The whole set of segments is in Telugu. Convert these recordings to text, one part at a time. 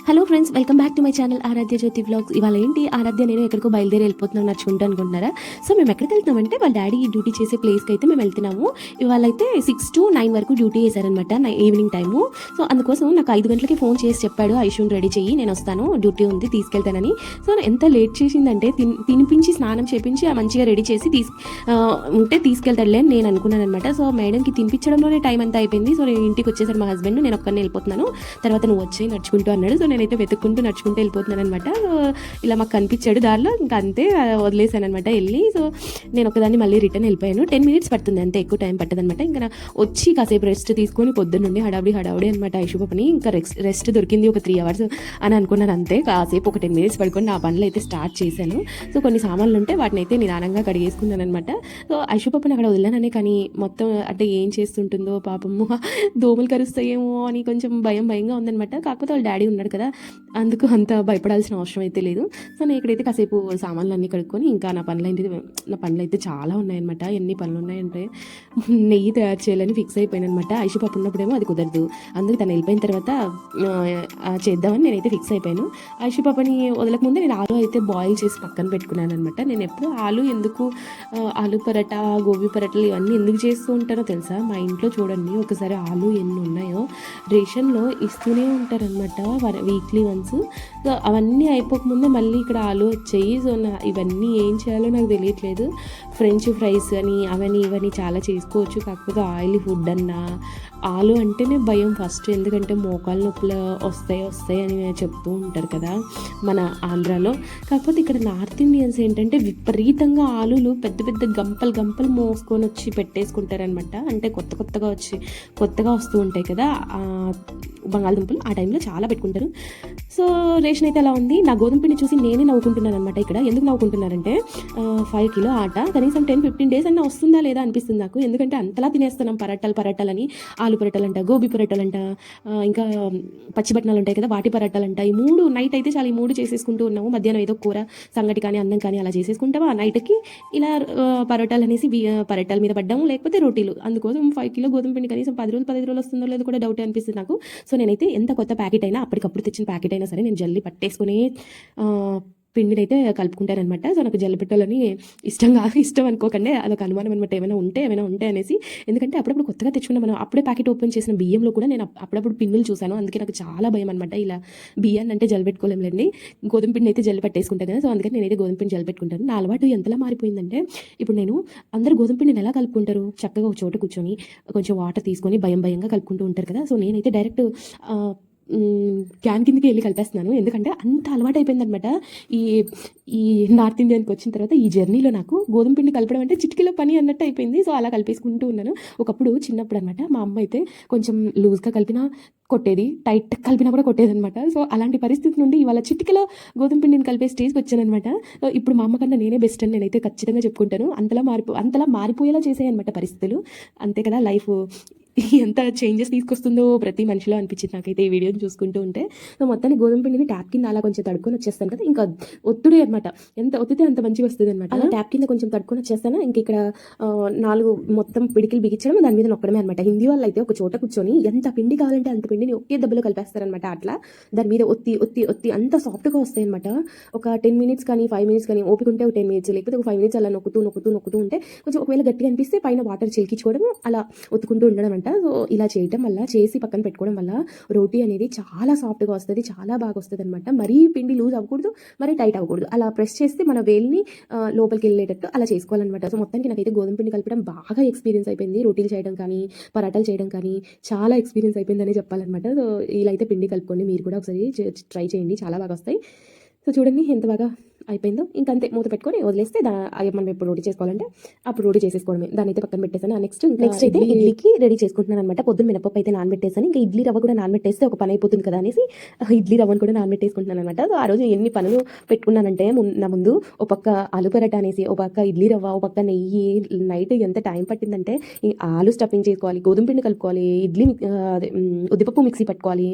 Hello friends, welcome back to my channel Aaradhya Jyothi vlogs. ఇవాళ ఏంటి ఆరాధ్య నేను ఎక్కడికో బయలుదేరి వెళ్ళిపోతున్నాం నడుచుకుంటూ అనుకుంటున్నారా? సో మేము ఎక్కడికి వెళ్తున్నామంటే వాళ్ళ డాడీ డ్యూటీ చేసే ప్లేస్కి అయితే మేము వెళ్తున్నాము. ఇవాళ అయితే 6 to 9 వరకు డ్యూటీ చేశారనమాట, ఈవినింగ్ టైము. సో అందుకోసం నాకు 5 గంటలకి ఫోన్ చేసి చెప్పాడు, ఐషుని రెడీ చెయ్యి, నేను వస్తాను, డ్యూటీ ఉంది, తీసుకెళ్తానని. సో ఎంత లేట్ చేసిందంటే తినిపించి స్నానం చేపించి మంచిగా రెడీ చేసి ఉంటే తీసుకెళ్తాడులే అని నేను అనుకున్నాను అనమాట. సో మేడంకి తినిపించడంలోనే టైం అంతా అయిపోయింది. సో నేను ఇంటికి వచ్చేసారు మా హస్బెండ్, నేను ఒక్కనే వెళ్ళిపోతున్నాను, తర్వాత నువ్వు వచ్చి నడుచుకుంటూ అన్నాడు. సో నేనైతే వెతుక్కుంటూ నడుచుకుంటూ వెళ్ళిపోతున్నాను అనమాట. ఇలా మాకు కనిపించాడు దారిలో, ఇంకా అంతే వదిలేసాను అనమాట వెళ్ళి. సో నేను ఒకదాన్ని మళ్ళీ రిటర్న్ వెళ్ళిపోయాను. 10 minutes పడుతుంది, అంతే, ఎక్కువ టైం పట్టదనమాట. ఇంకా వచ్చి కాసేపు రెస్ట్ తీసుకొని పొద్దున్నుండి హడావుడి అనమాట ఐషు పాపని. ఇంకా రెస్ట్ దొరికింది ఒక 3 hours అని అనుకున్నాను, అంతే. కాసేపు ఒక 10 minutes పడుకొని నా పనులు అయితే స్టార్ట్ చేశాను. సో కొన్ని సామాన్లు ఉంటే వాటిని అయితే నిదానంగా కడిగేసుకున్నాను అనమాట. సో ఐషు పాపని అక్కడ వదిలేననే, కానీ మొత్తం అంటే ఏం చేస్తుంటుందో పాపము, దోమలు కరుస్తాయేమో అని కొంచెం భయంగా ఉందనమాట. కాకపోతే వాళ్ళ డాడీ ఉన్నాడు కదా, అందుకు అంత భయపడాల్సిన అవసరం అయితే లేదు. సో నేను ఇక్కడైతే కాసేపు సామాన్లు అన్నీ కడుక్కొని ఇంకా నా పనులు అయితే చాలా ఉన్నాయన్నమాట. ఎన్ని పనులు ఉన్నాయంటే నెయ్యి తయారు చేయాలని ఫిక్స్ అయిపోయాను అనమాట. ఐషు పాప ఉన్నప్పుడేమో అది కుదరదు, అందుకు తను వెళ్ళిపోయిన తర్వాత చేద్దామని నేనైతే ఫిక్స్ అయిపోయాను. ఐషు పాపని వదలక ముందే నేను ఆలు అయితే బాయిల్ చేసి పక్కన పెట్టుకున్నాను అనమాట. నేను ఎప్పుడు ఆలు పరాటా, గోబీ పరాటాలు ఇవన్నీ ఎందుకు చేస్తూ ఉంటానో తెలుసా? మా ఇంట్లో చూడండి ఒకసారి ఆలు ఎన్ని ఉన్నాయో రేషన్లో ఇస్తూనే ఉంటారనమాట వీక్లీ వన్స్. సో అవన్నీ అయిపోకముందే మళ్ళీ ఇక్కడ ఆలు వచ్చాయి. సో ఇవన్నీ ఏం చేయాలో నాకు తెలియట్లేదు. ఫ్రెంచ్ ఫ్రైస్ అని అవన్నీ ఇవన్నీ చాలా చేసుకోవచ్చు, కాకపోతే ఆయిలీ ఫుడ్ అన్నా ఆలు అంటేనే భయం ఫస్ట్. ఎందుకంటే మోకాలు నొప్పులు వస్తాయి అని చెప్తూ ఉంటారు కదా మన ఆంధ్రాలో. కాకపోతే ఇక్కడ నార్త్ ఇండియన్స్ ఏంటంటే విపరీతంగా ఆలులు పెద్ద గంపలు మోసుకొని వచ్చి పెట్టేసుకుంటారనమాట. అంటే కొత్తగా వస్తూ ఉంటాయి కదా బంగాళదుంపలు, ఆ టైంలో చాలా పెట్టుకుంటారు. సో రేషన్ అయితే అలా ఉంది. నా గోధుమ పిండి చూసి నేనే నవ్వుకుంటున్నాను అనమాట. ఇక్కడ ఎందుకు నవ్వుకుంటున్నారంటే 5 kilo ఆట కనీసం 10-15 days అన్నా వస్తుందా లేదా అనిపిస్తుంది నాకు. ఎందుకంటే అంతలా తినేస్తున్నాం పరాటాలని, ఆలు పరాటాలంట, గోబీ పరాటాలంట, ఇంకా పచ్చిబట్నాలు ఉంటాయి కదా వాటి పరాటాలంట. ఈ 3 నైట్ అయితే చాలా, ఈ 3 చేసేసుకుంటూ ఉన్నాము. మధ్యాహ్నం ఏదో కూర, సంగటి కానీ అన్నం కానీ అలా చేసేసుకుంటాము. ఆ నైట్కి ఇలా పరాటాలు అనేసి పరాటాల మీద పడ్డాము, లేకపోతే రోటీలు. అందుకోసం 5 kilo గోధుమ పిండి కనీసం 10 రోజులు వస్తుందో లేదో కూడా డౌట్ అనిపిస్తుంది నాకు. సో నేనైతే ఎంత కొత్త ప్యాకెట్ అయినా, అప్పటికప్పుడు తెచ్చిన ప్యాకెట్ అయినా సరే నేను జల్లి పట్టేసుకుని పిండిని అయితే కలుపుకుంటారనమాట. సో నాకు జల్లి పెట్టాలని ఇష్టం అనుకోకండి, అదొక అనుమానం అనమాట, ఏమైనా ఉంటే అనేసి. ఎందుకంటే అప్పుడప్పుడు కొత్తగా తెచ్చుకున్న మనం అప్పుడే ప్యాకెట్ ఓపెన్ చేసిన బియ్యంలో కూడా నేను అప్పుడప్పుడు పిన్నులు చూశాను. అందుకే నాకు చాలా భయం అనమాట. ఇలా బియ్యాన్ని అంటే జల్లి పెట్టుకోలేండి, గోధుమ పిండి అయితే జల్లి పట్టేసుకుంటాను కదా. సో అందుకని నేనైతే గోధుమ పిండి జల్లి పెట్టుకుంటాను. నా అలవాటు ఎంతలా మారిపోయిందంటే ఇప్పుడు నేను అందరూ గోధుమ పిండిని ఎలా కలుపుకుంటారు, చక్కగా ఒక చోట కూర్చొని కొంచెం వాటర్ తీసుకొని భయంగా కలుపుకుంటూ ఉంటారు కదా. సో నేనైతే డైరెక్ట్ క్యాన్ కిందకి వెళ్ళి కలిపేస్తున్నాను. ఎందుకంటే అంత అలవాటు అయిపోయిందనమాట ఈ నార్త్ ఇండియానికి వచ్చిన తర్వాత. ఈ జర్నీలో నాకు గోధుమ పిండి కలపడం అంటే చిటికీలో పని అన్నట్టు అయిపోయింది. సో అలా కలిపేసుకుంటూ ఉన్నాను. ఒకప్పుడు చిన్నప్పుడు అనమాట మా అమ్మ అయితే కొంచెం లూజ్గా కలిపినా కొట్టేది, టైట్ కలిపినా కూడా కొట్టేది అనమాట. సో అలాంటి పరిస్థితి నుండి ఇవాళ చిటికలో గోధుమ పిండిని కలిపే స్టేజ్కి వచ్చానమాట. ఇప్పుడు మా అమ్మ కన్నా నేనే బెస్ట్ అని నేనైతే ఖచ్చితంగా చెప్పుకుంటాను. అంతలా మారిపోయేలా చేసాయన్నమాట పరిస్థితులు. అంతే కదా లైఫ్ ఎంత చేంజెస్ తీసుకొస్తుందో ప్రతి మనిషిలో అనిపించింది నాకైతే ఈ వీడియోని చూసుకుంటూ ఉంటే. సో మొత్తాన్ని గోధుమ పిండిని ట్యాప్ కింద అలా కొంచెం తడుకొని వచ్చేస్తాను కదా, ఇంకా ఒత్తుడే అనమాట, ఎంత ఒత్తితే అంత మంచిగా వస్తుంది అనమాట. అలా ట్యాప్ కింద కొంచెం తడుకొని వచ్చేస్తాను. ఇంక ఇక్కడ 4 మొత్తం పిడికిలు బిగించడం, దాని మీద నొక్కడమే అనమాట. హిందీ వాళ్ళు అయితే ఒక చోట కూర్చొని ఎంత పిండి కావాలంటే అంత పిండిని ఒకే దెబ్బలో కలిపేస్తారనమాట. అట్లా దాని మీద ఒత్తి అంత సాఫ్ట్గా వస్తాయి అనమాట. ఒక 10 minutes కానీ 5 minutes కానీ ఓపిక ఉంటే ఒక 10 minutes, లేకపోతే ఒక 5 minutes అలా నొక్కుతూ ఉంటే కొంచెం ఒకవేళ గట్టిగా అనిపిస్తే పైన వాటర్ చిలికించుకోవడం, అలా ఒత్తుకుంటూ ఉండడం అంట. సో ఇలా చేయటం వల్ల, చేసి పక్కన పెట్టుకోవడం వల్ల రోటీ అనేది చాలా సాఫ్ట్గా వస్తుంది, చాలా బాగా వస్తుంది అనమాట. మరీ పిండి లూజ్ అవ్వకూడదు, మరీ టైట్ అవ్వకూడదు. అలా ప్రెస్ చేస్తే మన వేల్ని లోపలికి వెళ్ళేటట్టు అలా చేసుకోవాలన్నమాట. సో మొత్తానికి నాకైతే గోధుమ పిండి కలపడం బాగా ఎక్స్పీరియన్స్ అయిపోయింది. రోటీలు చేయడం కానీ, పరాటాలు చేయడం కానీ చాలా ఎక్స్పీరియన్స్ అయిపోయిందని చెప్పాలన్నమాట. సో ఇలా అయితే పిండి కలుపుకోండి, మీరు కూడా ఒకసారి ట్రై చేయండి, చాలా బాగా వస్తాయి. సో చూడండి ఎంత బాగా అయిపోయిందో. ఇంకంతే మూత పెట్టుకొని వదిలేస్తే మనం ఎప్పుడు రోటీ చేసుకోవాలంటే అప్పుడు రోటీ చేసేసుకోవడమే. దాని అయితే పక్కన పెట్టేసాను. నెక్స్ట్ అయితే ఇడ్లీకి రెడీ చేసుకుంటున్నాను అనమాట. పొద్దున్న మినపప్పు అయితే నానబెట్టేసాను. ఇంకా ఇడ్లీ రవ్వ కూడా నానబెట్టేస్తే ఒక పని అయిపోతుంది కదా అనేసి ఇడ్లీ రవ్వను కూడా నానబెట్టేసుకుంటున్నాను అనమాట. సో ఆ రోజు ఎన్ని పనులు పెట్టుకున్నానంటే, నా ముందు ఒక పక్క ఆలు పరాటా అనేసి, ఒక పక్క ఇడ్లీ రవ్వ, ఒక పక్క నెయ్యి. నైట్ ఎంత టైం పట్టిందంటే, ఈ ఆలు స్టఫింగ్ చేసుకోవాలి, గోధుమ పిండి కలుపుకోవాలి, ఉద్దిపప్పు మిక్సీ పట్టుకోవాలి,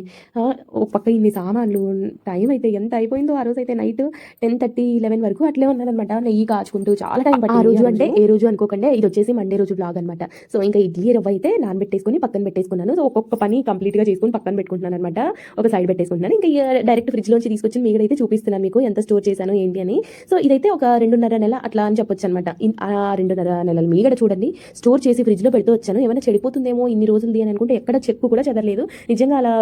ఒక పక్క ఇన్ని సామాన్లు. టైం అయితే ఎంత అయిపోయిందో ఆ రోజు అయితే. నైట్ 10:30 11 వరకు అట్లే ఉన్నానమాట, నెయ్యి కాచుకుంటూ చాలా టైం పట్టింది. ఆ రోజు అంటే ఏ రోజు అనుకోకండి, ఇది వచ్చేసి మండే రోజు బ్లాగ్ అనమాట. సో ఇంకా ఇడ్లీ రవ్వ అయితే నానబెట్టేసుకొని పక్కన పెట్టేసుకున్నాను. సో ఒక్కొక్క పని కంప్లీట్గా చేసుకొని పక్కన పెట్టుకుంటున్నాను అనమాట, ఒక సైడ్ పెట్టేసుకుంటున్నాను. ఇంకా డైరెక్ట్ ఫ్రిడ్జ్లోంచి తీసుకొచ్చి మీగడైతే చూపిస్తున్నాను మీకు ఎంత స్టోర్ చేశాను ఏంటి అని. సో ఇదైతే ఒక 2.5 నెల అట్లా అని చెప్పొచ్చు అనమాట. ఆ 2.5 నెలల మీగడ చూడండి స్టోర్ చేసి ఫ్రిడ్జ్లో పెడుతూ వచ్చాను. ఏమైనా చెడిపోతుందేమో ఇన్ని రోజులది అని అనుకుంటే ఎక్కడ చెక్కు కూడా చెదరలేదు. నిజంగా అలా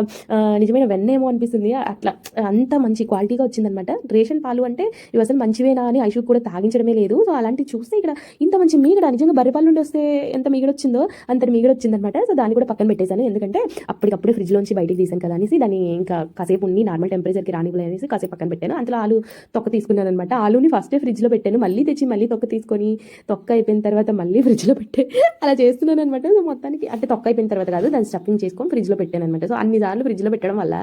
నిజమైన వెన్నేమో అనిపిస్తుంది. అట్లా అంత మంచి క్వాలిటీగా వచ్చిందనమాట. రేషన్ పాలు అంటే ఇవి అసలు మంచివేనా అని ఐషు కూడా తాగించడమే లేదు. సో అలాంటివి చూస్తే ఇక్కడ ఇంత మంచి మీగడ, నిజంగా బర్రెపాలు నుండి వస్తే ఎంత మీగడ వచ్చిందో అంతటి మీగడ వచ్చిందనమాట. సో దాన్ని కూడా పక్కన పెట్టేశాను, ఎందుకంటే అప్పటికప్పుడు ఫ్రిడ్జ్లోంచి బయటికి తీసాను కదా అనేసి దాన్ని ఇంకా కాసేపు ఉండి నార్మల్ టెంపరేచర్కి రానివ్వలేదు అనేసి కాసేపు పక్కన పెట్టాను. అంతలో ఆలు తొక్క తీసుకున్నాను అనమాట. ఆలుని ఫస్టే ఫ్రిడ్జ్లో పెట్టాను, మళ్ళీ తెచ్చి మళ్ళీ తొక్క తీసుకొని తొక్క అయిపోయిన తర్వాత మళ్ళీ ఫ్రిడ్జ్లో పెట్టే అలా చేస్తున్నాను అనమాట. సో మొత్తానికి అంటే తొక్క అయిపోయిన తర్వాత కాదు, దాన్ని స్టఫింగ్ చేసుకొని ఫ్రిడ్జ్లో పెట్టాను అనమాట. సో అన్ని సార్లు ఫ్రిడ్జ్లో పెట్టడం వల్ల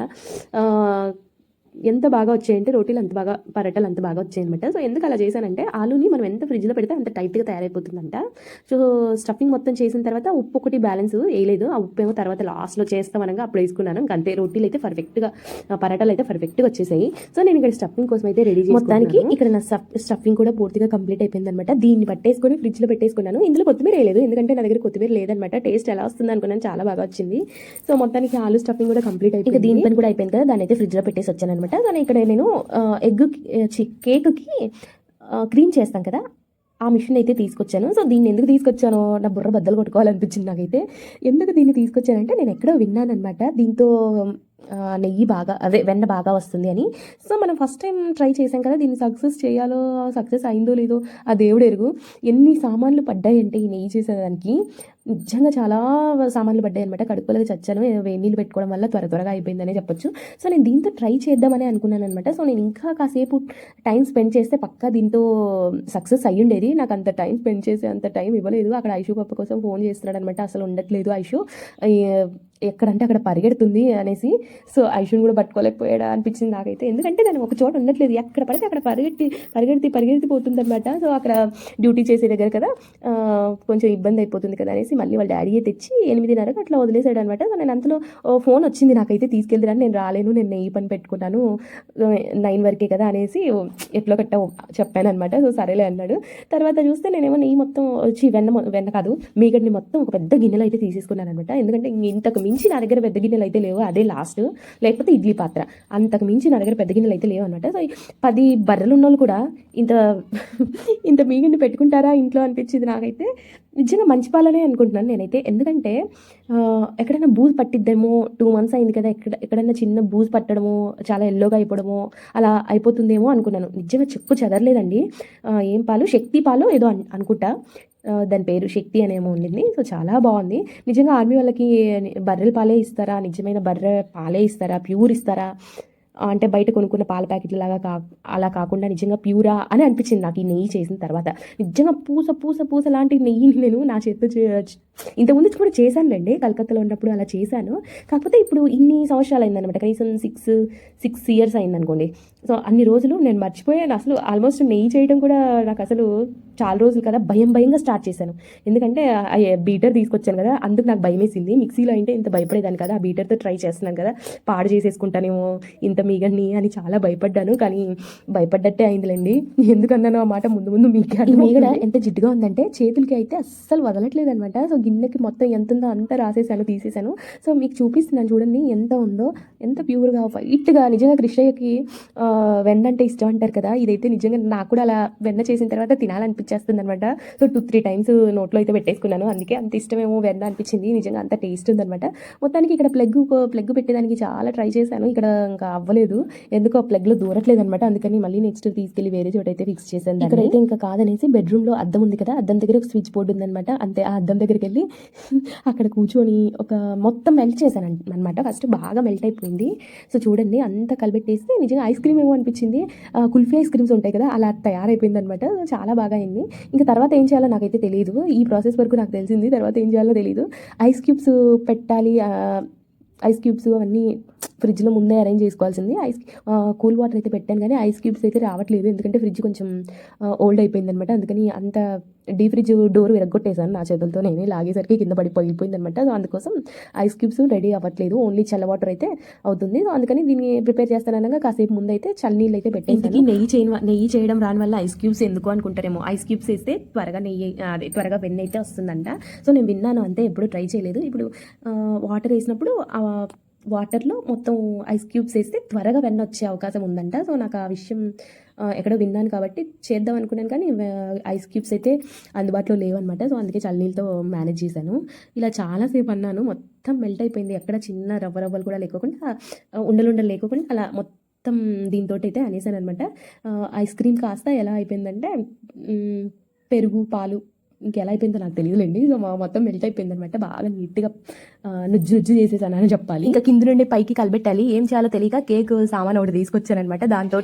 ఎంత బాగా వచ్చాయంటే రోటీలు అంత బాగా, పరోటాలు అంత బాగా వచ్చాయన్నమాట. సో ఎందుకు అలా చేశానంటే ఆలుని మనం ఎంత ఫ్రిడ్జ్లో పెడితే అంత టైట్గా తయారైపోతుందంట. సో స్టఫింగ్ మొత్తం చేసిన తర్వాత ఉప్పు ఒకటి బ్యాలెన్స్ వేయలేదు, ఆ ఉప్పు ఏమో తర్వాత లాస్ట్లో చేస్తామనగా అప్పుడు వేసుకున్నాను. అంతే, రోటీలు అయితే పర్ఫెక్ట్గా, పరోటాలు అయితే పర్ఫెక్ట్గా వచ్చేసాయి. సో నేను ఇక్కడ స్టఫింగ్ కోసం అయితే రెడీ చేసి మొత్తానికి ఇక్కడ నా స్టఫింగ్ కూడా పూర్తిగా కంప్లీట్ అయిపోయింది అనమాట. దీన్ని పట్టేసుకొని ఫ్రిడ్జ్లో పెట్టేసుకున్నాను. ఇందులో కొత్తిమీర వేయలేదు, ఎందుకంటే నా దగ్గర కొత్తిమీర లేదనమాట. టేస్ట్ ఎలా వస్తుంది అనుకున్నాను, చాలా బాగా వచ్చింది. సో మొత్తానికి ఆలు స్టఫింగ్ కూడా కంప్లీట్ అయిపోయింది. ఇంకా దీని పని కూడా అయిపోయింది కదా, దాన్ని అయితే ఫ్రిడ్జ్లో పెట్టేసి వచ్చాను అనమాట. కానీ ఇక్కడ నేను కేక్కి క్రీమ్ చేస్తాం కదా, ఆ మిషన్ అయితే తీసుకొచ్చాను. సో దీన్ని ఎందుకు తీసుకొచ్చానో నా బుర్ర బద్దలు కొట్టుకోవాలనిపించింది నాకైతే. ఎందుకు దీన్ని తీసుకొచ్చానంటే నేను ఎక్కడో విన్నాను అనమాట, దీంతో నెయ్యి బాగా, అదే వెన్న బాగా వస్తుంది అని. సో మనం ఫస్ట్ టైం ట్రై చేసాం కదా, దీన్ని సక్సెస్ అయిందో లేదో ఆ దేవుడు ఎరుగు. ఎన్ని సామాన్లు పడ్డాయంటే ఈ నెయ్యి చేసేదానికి, నిజంగా చాలా సామాన్లు పడ్డాయి అనమాట. కడుపులకు చచ్చాను, వేడి నీళ్ళు పెట్టుకోవడం వల్ల త్వరగా అయిపోయిందనే చెప్పొచ్చు. సో నేను దీంతో ట్రై చేద్దామని అనుకున్నాను అనమాట. సో నేను ఇంకా కాసేపు టైం స్పెండ్ చేస్తే పక్కా దీంతో సక్సెస్ అయ్యి ఉండేది. నాకు అంత టైం స్పెండ్ చేసే అంత టైం ఇవ్వలేదు. అక్కడ ఐషు పప్ప కోసం ఫోన్ చేస్తున్నాడు అనమాట, అసలు ఉండట్లేదు ఐషు, ఎక్కడంటే అక్కడ పరిగెడుతుంది అనేసి. సో ఐషుని కూడా పట్టుకోలేకపోయాడా అనిపించింది నాకైతే, ఎందుకంటే దాన్ని ఒక చోట ఉండట్లేదు, ఎక్కడ పడితే అక్కడ పరిగెడిపోతుంది అనమాట. సో అక్కడ డ్యూటీ చేసే దగ్గర కదా, కొంచెం ఇబ్బంది అయిపోతుంది కదా అనేసి మళ్ళీ వాళ్ళ డాడీయే తెచ్చి 8:30కి అట్లా వదిలేసాడు అనమాట. సో నేను అంతలో ఫోన్ వచ్చింది నాకైతే, తీసుకెళ్తాను, నేను రాలేను, నేను నెయ్యి పని పెట్టుకున్నాను 9 వరకే కదా అనేసి ఎట్లో కట్ట చెప్పాను అనమాట. సో సరేలే అన్నాడు. తర్వాత చూస్తే నేనేమో నెయ్యి మొత్తం వచ్చి వెన్న కాదు మీగడ్ని మొత్తం ఒక పెద్ద గిన్నెలో అయితే తీసేసుకున్నాను అనమాట. ఎందుకంటే ఇంతకు మించి నా దగ్గర పెద్ద గిన్నెలు అయితే లేవు, అదే లాస్ట్, లేకపోతే ఇడ్లీ పాత్ర, అంతకు మించి నా దగ్గర పెద్ద గిన్నెలు అయితే లేవు అనమాట. సో 10 బర్రెలు ఉన్న వాళ్ళు కూడా ఇంత మీగడ్ని పెట్టుకుంటారా ఇంట్లో అనిపించింది నాకైతే. నిజంగా మంచి పాలనే అనుకుంటున్నాను నేనైతే, ఎందుకంటే ఎక్కడైనా బూజు పట్టిద్దేమో, 2 months అయింది కదా, ఎక్కడైనా చిన్న బూజు పట్టడము, చాలా ఎల్లోగా అయిపోవడము అలా అయిపోతుందేమో అనుకున్నాను. నిజంగా చెక్కు చెదరలేదండి. ఏం పాలు, శక్తి పాలు ఏదో అనుకుంటా, దాని పేరు శక్తి అనేమో ఉండింది. సో చాలా బాగుంది. నిజంగా ఆర్మీ వాళ్ళకి బర్రెల పాలే ఇస్తారా, నిజమైన బర్రె పాలే ఇస్తారా, ప్యూర్ ఇస్తారా అంటే బయట కొనుక్కున్న పాల ప్యాకెట్ల లాగా అలా కాకుండా నిజంగా ప్యూరా అని అనిపించింది నాకు ఈ నెయ్యి చేసిన తర్వాత. నిజంగా పూస లాంటి నెయ్యిని నేను నా చేతితో ఇంతకుముందు కూడా చేశానులేండి, కలకత్తాలో ఉన్నప్పుడు అలా చేశాను. కాకపోతే ఇప్పుడు ఇన్ని సంవత్సరాలు అయిందనమాట, కనీసం 6 years అయిందనుకోండి. సో అన్ని రోజులు నేను మర్చిపోయాను అసలు. ఆల్మోస్ట్ నెయ్యి చేయడం కూడా నాకు అసలు చాలా రోజులు కదా భయంగా స్టార్ట్ చేశాను. ఎందుకంటే బీటర్ తీసుకొచ్చాను కదా, అందుకు నాకు భయం వేసింది. మిక్సీలో అంటే ఇంత భయపడేదాన్ని కదా, ఆ బీటర్తో ట్రై చేస్తున్నాను కదా, పాడు చేసేసుకుంటానేమో ఇంత మీగడ్ని అని చాలా భయపడ్డాను. కానీ భయపడ్డట్టే అయిందిలేండి. ఎందుకన్నాను ఆ మాట ముందు మీకే. ఈ మీగడ ఎంత జిడ్డుగా ఉందంటే చేతులకి అయితే అస్సలు వదలట్లేదు అనమాట. సో గిన్నెకి మొత్తం ఎంత ఉందో అంత రాసేసాను, తీసేసాను. సో మీకు చూపిస్తున్నాను చూడండి ఎంత ఉందో, ఎంత ప్యూర్గా వైట్గా. నిజంగా కృష్ణయ్యకి వెన్న అంటే ఇష్టం అంటారు కదా, ఇదైతే నిజంగా నాకు కూడా అలా వెన్న చేసిన తర్వాత తినాలనిపించేస్తుంది అనమాట. సో 2-3 times నోట్లో అయితే పెట్టేసుకున్నాను, అందుకే అంత ఇష్టమేమో వెన్న అనిపించింది. నిజంగా అంత టేస్ట్ ఉందనమాట. మొత్తానికి ఇక్కడ ప్లగ్ పెట్టేదానికి చాలా ట్రై చేశాను, ఇక్కడ ఇంకా అవ్వలేదు, ఎందుకో ప్లగ్లో దూరట్లేదు అనమాట. అందుకని మళ్ళీ నెక్స్ట్ తీసుకెళ్లి వేరే చోట అయితే ఫిక్స్ చేశాను. ఇక్కడైతే ఇంకా కాదనేసి బెడ్రూమ్లో అద్దం ఉంది కదా, అద్దం దగ్గర ఒక స్విచ్ బోర్డు ఉందనమాట. అంతే, ఆ అద్దం దగ్గరికి వెళ్ళి అక్కడ కూర్చొని ఒక మొత్తం మెల్ట్ చేశాను అనమాట. ఫస్ట్ బాగా మెల్ట్ అయిపోయింది. సో చూడండి అంతా కలిపెట్టేస్తే నిజంగా ఐస్ క్రీమ్ ఏమో అనిపించింది. కుల్ఫీ ఐస్ క్రీమ్స్ ఉంటాయి కదా, అలా తయారైపోయింది అనమాట. చాలా బాగా అయింది. ఇంకా తర్వాత ఏం చేయాలో నాకైతే తెలియదు, ఈ ప్రాసెస్ వరకు నాకు తెలిసింది, తర్వాత ఏం చేయాలో తెలియదు. ఐస్ క్యూబ్స్ పెట్టాలి, ఐస్ క్యూబ్స్ అవన్నీ ఫ్రిడ్జ్లో ముందే అరేంజ్ చేసుకోవాల్సింది. కూల్ వాటర్ అయితే పెట్టాను కానీ ఐస్ క్యూబ్స్ అయితే రావట్లేదు, ఎందుకంటే ఫ్రిడ్జ్ కొంచెం ఓల్డ్ అయిపోయింది అనమాట. అందుకని అంత డీప్ ఫ్రిడ్జ్ డోర్ విరగొట్టేసాను నా చేతులతో, నేనే లాగేసరికి కింద పడిపోయిందనమాట. సో అందుకోసం ఐస్ క్యూబ్స్ రెడీ అవ్వట్లేదు, ఓన్లీ చల్ల వాటర్ అయితే అవుతుంది. సో అందుకని దీన్ని ప్రిపేర్ చేస్తాననగా కాసేపు ముందు అయితే చల్లనీళ్ళు అయితే పెట్టేసి, నెయ్యి చేయడం రాని వల్ల ఐస్ క్యూబ్స్ ఎందుకు అనుకుంటారేమో, ఐస్ క్యూబ్స్ వేస్తే త్వరగా వెన్న అయితే వస్తుందంట. సో నేను విన్నాను అంతే, ఎప్పుడు ట్రై చేయలేదు. ఇప్పుడు వాటర్ వేసినప్పుడు వాటర్లో మొత్తం ఐస్ క్యూబ్స్ వేస్తే త్వరగా వెన్న వచ్చే అవకాశం ఉందంట. సో నాకు ఆ విషయం ఎక్కడో విన్నాను కాబట్టి చేద్దాం అనుకున్నాను, కానీ ఐస్ క్యూబ్స్ అయితే అందుబాటులో లేవన్నమాట. సో అందుకే చల్లనీళ్ళతో మేనేజ్ చేశాను. ఇలా చాలాసేపు అన్నాను, మొత్తం మెల్ట్ అయిపోయింది, ఎక్కడ చిన్న రవ్వలు కూడా లేకోకుండా, ఉండలు లేకోకుండా అలా మొత్తం దీంతో అయితే అనేసాను అనమాట. ఐస్ క్రీమ్ కాస్త ఎలా అయిపోయిందంటే పెరుగు పాలు ఇంకెలా అయిపోయిందో నాకు తెలియదులేండి. సో మొత్తం మెల్ట్ అయిపోయింది అనమాట, బాగా నీట్గా నుజ్జు చేసేసాను అని చెప్పాలి. ఇంకా కింద నుండి పైకి కలిపెట్టాలి, ఏం చేయాలో తెలియక కేక్ సామాన్ ఒకటి తీసుకొచ్చాను అనమాట, దాంతో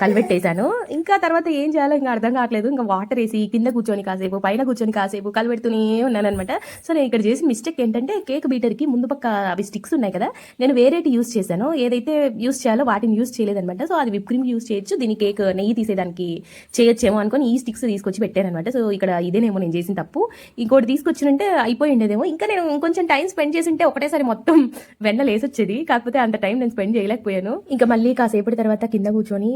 కలిపెట్టేశాను. ఇంకా తర్వాత ఏం చేయాలో ఇంకా అర్థం కావట్లేదు. ఇంకా వాటర్ వేసి కింద కూర్చొని కాసేపు, పైన కూర్చొని కాసేపు కలిపెడుతూనే ఉన్నాను అనమాట. సో నేను ఇక్కడ చేసిన మిస్టేక్ ఏంటంటే, కేక్ బీటర్కి ముందు పక్క అవి స్టిక్స్ ఉన్నాయి కదా, నేను వేరేటి యూస్ చేశాను, ఏదైతే యూస్ చేయాలో వాటిని యూస్ చేయలేదనమాట. సో అది విప్ క్రీమ్ యూస్ చేయొచ్చు, దీని కేక్ నెయ్యి తీసేదానికి చేయొచ్చేమో అనుకొని ఈ స్టిక్స్ తీసుకొచ్చి పెట్టాను అనమాట. సో ఇక్కడ ఇదేనేమో నేను చేసిన తప్పు, ఇంకోటి తీసుకొచ్చినంటే అయిపోయి ఉండేదేమో. ఇంకా నేను ఇంకొంచెం టైం స్పెండ్ చేసి ఉంటే ఒకటేసారి మొత్తం వెన్న లేసొచ్చేది, కాకపోతే అంత టైం నేను స్పెండ్ చేయలేకపోయాను. ఇంకా మళ్ళీ కాసేపటి తర్వాత కింద కూర్చొని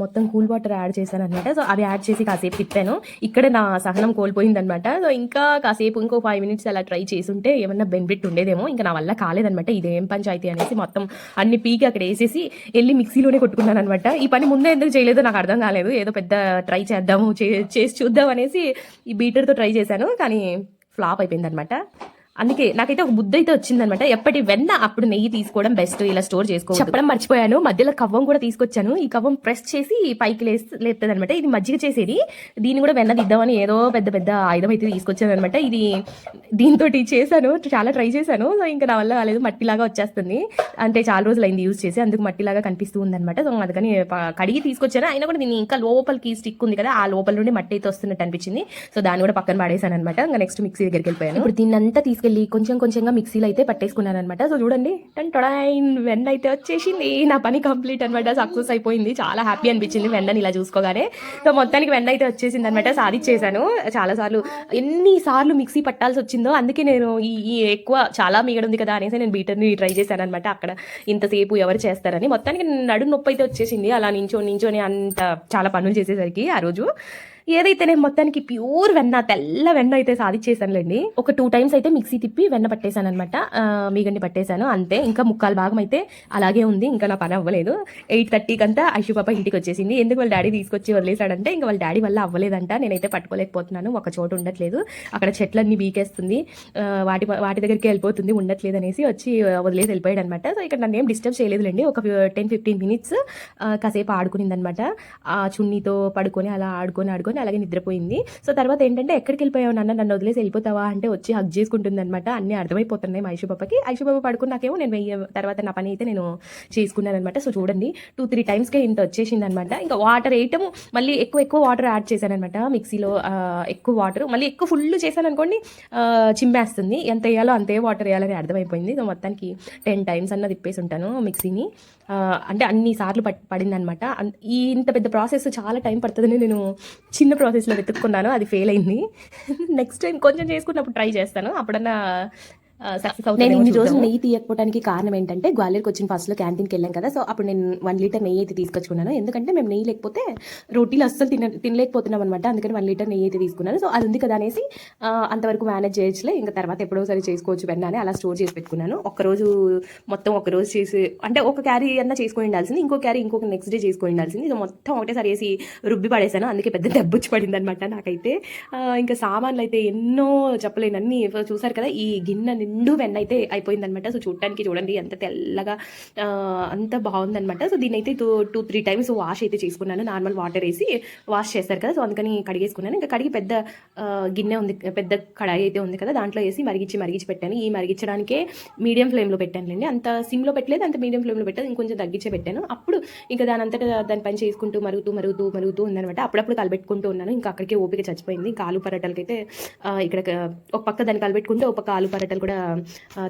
మొత్తం కూల్ వాటర్ యాడ్ చేశాను అనమాట. సో అవి యాడ్ చేసి కాసేపు తిప్పాను, ఇక్కడ నా సహనం కోల్పోయిందనమాట. సో ఇంకా కాసేపు ఇంకో 5 minutes అలా ట్రై చేసుంటే ఏమన్నా బెనిఫిట్ ఉండేదేమో, ఇంకా నా వల్ల కాలేదనమాట. ఇదేం పంచాయతీ అనేసి మొత్తం అన్ని పీకి అక్కడ వేసేసి వెళ్ళి మిక్సీలోనే కొట్టుకున్నాను అనమాట. ఈ పని ముందే ఎందుకు చేయలేదో నాకు అర్థం కాలేదు, ఏదో పెద్ద ట్రై చేద్దాము చేసి చూద్దాం అనేసి ఈ బీటర్తో ట్రై చేశాను, కానీ ఫ్లాప్ అయిపోయింది అనమాట. అందుకే నాకైతే ఒక బుద్ధి అయితే వచ్చిందనమాట, ఎప్పటి వెన్న అప్పుడు నెయ్యి తీసుకోవడం బెస్ట్, ఇలా స్టోర్ చేసుకో చెప్పడం మర్చిపోయాను. మధ్యలో కవ్వం కూడా తీసుకొచ్చాను, ఈ కవ్వం ప్రెస్ చేసి పైకి లేస్తుంది అనమాట. ఇది మజ్జిగ చేసేది, దీన్ని కూడా వెన్న దిద్దామని ఏదో పెద్ద ఆయుధం అయితే తీసుకొచ్చాను అనమాట. ఇది దీంతో చేశాను, చాలా ట్రై చేశాను. సో ఇంకా నా వల్ల కాలేదు, మట్టిలాగా వచ్చేస్తుంది, అంటే చాలా రోజులు అయింది యూజ్ చేసి, అందుకు మట్టిలాగా కనిపిస్తూ ఉందన్నమాట. సో అందుకని కడిగి తీసుకొచ్చాను, అయినా కూడా దీన్ని ఇంకా లోపలికి స్టిక్ ఉంది కదా, ఆ లోపల నుండి మట్టి అయితే వస్తున్నట్టు అనిపించింది. సో దాన్ని కూడా పక్కన పడేసాను అనమాట. ఇంకా నెక్స్ట్ మిక్సీ దగ్గరికి వెళ్ళిపోయాను. ఇప్పుడు దీన్ని అంతా తీసుకెళ్ళి కొంచెంగా మిక్సీలో అయితే పట్టేసుకున్నాను అనమాట. సో చూడండి, వెన్న అయితే వచ్చేసింది, నా పని కంప్లీట్ అనమాట, సక్సెస్ అయిపోయింది. చాలా హ్యాపీ అనిపించింది వెన్నని ఇలా చూసుకోగానే. సో మొత్తానికి వెన్న అయితే వచ్చేసింది అనమాట, సాధించేసాను. ఎన్నిసార్లు మిక్సీ పట్టాల్సి వచ్చిందో, అందుకే నేను ఈ ఎక్కువ చాలా మిగడుంది కదా అనేసి నేను బీటర్ని ట్రై చేశాను అనమాట. అక్కడ ఇంతసేపు ఎవరు చేస్తారని మొత్తానికి నడు నొప్పి అయితే వచ్చేసింది, అలా నించోని అంత చాలా పనులు చేసేసరికి ఆ రోజు. ఏదైతే నేను మొత్తానికి ప్యూర్ వెన్న, తెల్ల వెన్న అయితే సాధించేసానులేండి. ఒక 2 times అయితే మిక్సీ తిప్పి వెన్న పట్టేశాను అనమాట, మీగండి పట్టేశాను అంతే. ఇంకా ముక్కాలు భాగం అయితే అలాగే ఉంది, ఇంకా నా పని అవ్వలేదు. 8:30కి అంతా ఐషు పాప ఇంటికి వచ్చేసింది. ఎందుకు వాళ్ళ డాడీ తీసుకొచ్చి వదిలేశాడంటే, ఇంకా వాళ్ళ డాడీ వల్ల అవ్వలేదంట, నేనైతే పట్టుకోలేకపోతున్నాను, ఒక చోటు ఉండట్లేదు, అక్కడ చెట్లన్నీ బీకేస్తుంది, వాటి దగ్గరికి వెళ్ళిపోతుంది, ఉండట్లేదు అనేసి వచ్చి వదిలేసి వెళ్ళిపోయాడు అనమాట. సో ఇక్కడ నన్ను ఏం డిస్టర్బ్ చేయలేదులేండి, ఒక 10-15 minutes కాసేపు ఆడుకునింది అనమాట. ఆ చున్నీతో పడుకొని అలా ఆడుకొని అలాగే నిద్రపోయింది. సో తర్వాత ఏంటంటే, ఎక్కడికి వెళ్ళిపోయావు నాన్న, నన్ను వదిలేసి వెళ్ళిపోతావా అంటే వచ్చి హగ్ చేసుకుంటుంది అనమాట. అన్నీ అర్థమైపోతున్నాయి మా ఐషు పాపకి. ఐషు పాప పడుకున్నాకేమో నేను తర్వాత నా పని అయితే నేను చేసుకున్నాను అనమాట. సో చూడండి, 2-3 timesకే ఇంత వచ్చేసింది అనమాట. ఇంకా వాటర్ వేయటము, మళ్ళీ ఎక్కువ వాటర్ యాడ్ చేశాను అనమాట మిక్సీలో, ఎక్కువ వాటర్ మళ్ళీ ఎక్కువ ఫుల్ చేశాను అనుకోండి, చిమ్మేస్తుంది, ఎంత వేయాలో అంతే వాటర్ వేయాలని అర్థమైపోయింది. సో మొత్తానికి 10 times అన్న తిప్పేసి ఉంటాను మిక్సీని, అంటే అన్ని సార్లు పడింది అనమాట. ఇంత పెద్ద ప్రాసెస్ చాలా టైం పడుతుందని నేను చిన్న ప్రాసెస్లో వెతుక్కున్నాను, అది ఫెయిల్ అయింది. నెక్స్ట్ టైం కొంచెం చేసుకున్నప్పుడు ట్రై చేస్తాను, అప్పుడన్నా సక్సెస్ అవుతుంది. నేను ఇన్ని రోజులు నెయ్యి తీయకపోవడానికి కారణం ఏంటంటే, గ్వాలియర్కి వచ్చిన ఫస్ట్లో క్యాంటీన్కి వెళ్ళాం కదా, సో అప్పుడు నేను 1 లీటర్ నెయ్యి అయితే తీసుకొచ్చుకున్నాను. ఎందుకంటే మేము నెయ్యి లేకపోతే రోటీలు అస్సలు తినలేకపోతున్నాం అనమాట, అందుకని 1 లీటర్ నెయ్యి అయితే తీసుకున్నాను. సో అది ఉంది కదా అనేసి అంతవరకు మేనేజ్ చేయొచ్చులే, ఇంకా తర్వాత ఎప్పుడో సరి చేసుకోవచ్చు వెన్న అని అలా స్టోర్ చేసి పెట్టుకున్నాను. ఒక రోజు చేసి, అంటే ఒక క్యారీ అన్నా చేసుకొని ఉండాల్సింది, ఇంకో క్యారీ ఇంకొక నెక్స్ట్ డే చేసుకొని ఉండాల్సింది. సో మొత్తం ఒకటేసారి వేసి రుబ్బి పడేసాను, అందుకే పెద్ద దెబ్బొచ్చి పడింది అనమాట నాకైతే. ఇంకా సామాన్లు అయితే ఎన్నో చెప్పలేను, అన్ని చూసారు కదా, ఈ గిన్నె నిండు వెన్న అయితే అయిపోయిందనమాట. సో చూడండి ఎంత తెల్లగా అంత బాగుందనమాట. సో దీన్ని అయితే 2-3 times వాష్ అయితే చేసుకున్నాను, నార్మల్ వాటర్ వేసి వాష్ చేస్తారు కదా, సో అందుకని కడిగేసుకున్నాను. ఇంకా కడిగి పెద్ద గిన్నె ఉంది, పెద్ద కడాయి అయితే ఉంది కదా, దాంట్లో వేసి మరిగించి పెట్టాను. ఈ మరిగించడానికే మీడియం ఫ్లేమ్లో పెట్టానులేండి, అంత సిమ్లో పెట్టలేదు, అంత మీడియం ఫ్లేమ్లో పెట్టాను, ఇంకొంచెం తగ్గించే పెట్టాను. అప్పుడు ఇంకా దాని పని చేసుకుంటూ మరుగుతూ ఉందనమాట. అప్పుడప్పుడు కలబెట్టుకుంటూ ఉన్నాను, ఇంకా అక్కడికే ఓపిక చచ్చిపోయింది. ఇంకా ఆలు పరాటాలకైతే ఇక్కడ ఒక పక్క దాన్ని కలబెట్టుకుంటే ఒక పక్క ఆలు పరాటాలు కూడా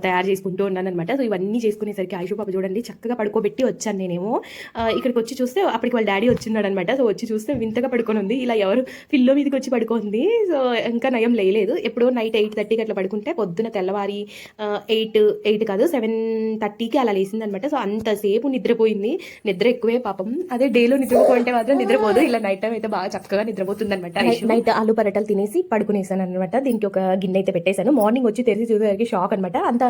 తయారు చేసుకుంటూ ఉన్నాను అనమాట. సో ఇవన్నీ చేసుకునేసరికి ఆయుషు పాప చూడండి చక్కగా పడుకోబెట్టి వచ్చాను నేనేమో. ఇక్కడికి వచ్చి చూస్తే అప్పటికి వాళ్ళ డాడీ వచ్చిన్నాడు అనమాట. సో వచ్చి చూస్తే వింతగా పడుకొని ఉంది, ఇలా ఎవరు పిల్లో మీదకి వచ్చి పడుకుంది. సో ఇంకా నయం లేదు. ఎప్పుడో నైట్ 8:30కి అట్లా పడుకుంటే పొద్దున తెల్లవారి 8 కాదు 7:30కి అలా లేసింది అనమాట. సో అంతసేపు నిద్రపోయింది. నిద్ర ఎక్కువే పాపం. అదే డేలో నిద్రపోకుంటే మాత్రం నిద్రపోదు, ఇలా నైట్ టైం అయితే బాగా చక్కగా నిద్రపోతుంది అనమాట. నైట్ ఆలు పరోటాలు తినేసి పడుకునేసాను అనమాట. దీనికి ఒక గిన్నె అయితే పెట్టేశాను. మార్నింగ్ వచ్చి తెరిచి చూసేసరికి షాక్ అనమాట. అంత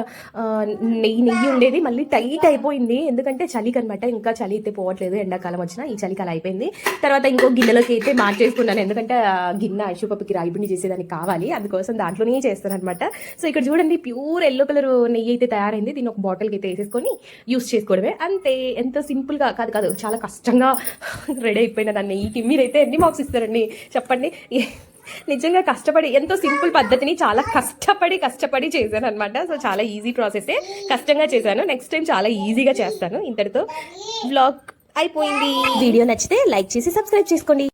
నెయ్యి ఉండేది మళ్ళీ టైట్ అయిపోయింది, ఎందుకంటే చలికి అనమాట. ఇంకా చలి అయితే పోవట్లేదు, ఎండాకాలం వచ్చినా ఈ చలికి అలా అయిపోయింది. తర్వాత ఇంకో గిన్నెలోకి అయితే మార్చేసుకున్నాను, ఎందుకంటే గిన్నె ఆయుషు పాపకి రాగిపిండి చేసేదానికి కావాలి, అందుకోసం దాంట్లోనే చేస్తాను అనమాట. సో ఇక్కడ చూడండి ప్యూర్ ఎల్లో కలర్ నెయ్యి అయితే తయారైంది. దీన్ని ఒక బాటిల్కి అయితే వేసేసుకొని యూస్ చేసుకోవడమే అంతే. ఎంత సింపుల్గా కాదు చాలా కష్టంగా రెడీ అయిపోయిన దాన్ని నెయ్యికి మీరైతే ఎన్ని మార్క్స్ ఇస్తారండి చెప్పండి. నిజంగా కష్టపడి ఎంతో సింపుల్ పద్ధతిని చాలా కష్టపడి చేశాను అనమాట. సో చాలా ఈజీ ప్రాసెసే, కష్టంగా చేశాను. నెక్స్ట్ టైం చాలా ఈజీగా చేస్తాను. ఇంతటితో వ్లాగ్ అయిపోయింది. వీడియో నచ్చితే లైక్ చేసి సబ్స్క్రైబ్ చేసుకోండి.